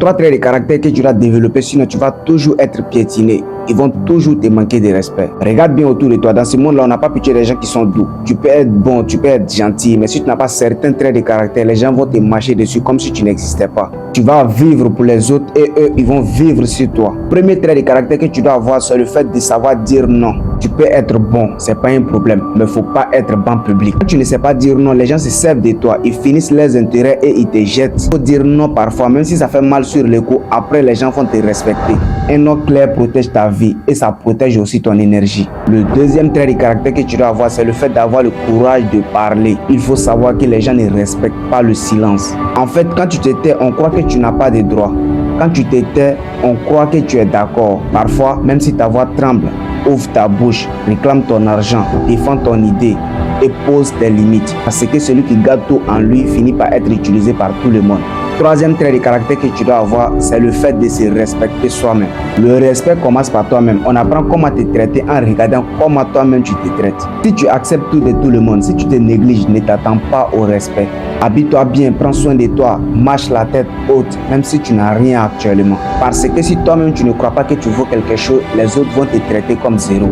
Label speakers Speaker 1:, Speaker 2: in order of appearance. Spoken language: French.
Speaker 1: 3 traits de caractère que tu dois développer, sinon tu vas toujours être piétiné. Ils vont toujours te manquer de respect. Regarde bien autour de toi. Dans ce monde-là, on n'a pas pitié des gens qui sont doux. Tu peux être bon, tu peux être gentil, mais si tu n'as pas certains traits de caractère, les gens vont te marcher dessus comme si tu n'existais pas. Tu vas vivre pour les autres et eux, ils vont vivre sur toi. Premier trait de caractère que tu dois avoir, c'est le fait de savoir dire non. Tu peux être bon, c'est pas un problème, mais il ne faut pas être banc public. Quand tu ne sais pas dire non, les gens se servent de toi, ils finissent leurs intérêts et ils te jettent. Il faut dire non parfois, même si ça fait mal sur le coup, après les gens vont te respecter. Un non clair protège ta vie et ça protège aussi ton énergie. Le deuxième trait de caractère que tu dois avoir, c'est le fait d'avoir le courage de parler. Il faut savoir que les gens ne respectent pas le silence. En fait, quand tu te tais, on croit que tu n'as pas de droits. Quand tu te tais, on croit que tu es d'accord. Parfois, même si ta voix tremble, ouvre ta bouche, réclame ton argent, défends ton idée et pose tes limites. Parce que celui qui garde tout en lui finit par être utilisé par tout le monde. Troisième trait de caractère que tu dois avoir, c'est le fait de se respecter soi-même. Le respect commence par toi-même. On apprend comment te traiter en regardant comment toi-même tu te traites. Si tu acceptes tout de tout le monde, si tu te négliges, ne t'attends pas au respect. Habille-toi bien, prends soin de toi, marche la tête haute, même si tu n'as rien actuellement. Parce que si toi-même tu ne crois pas que tu vaux quelque chose, les autres vont te traiter comme zéro.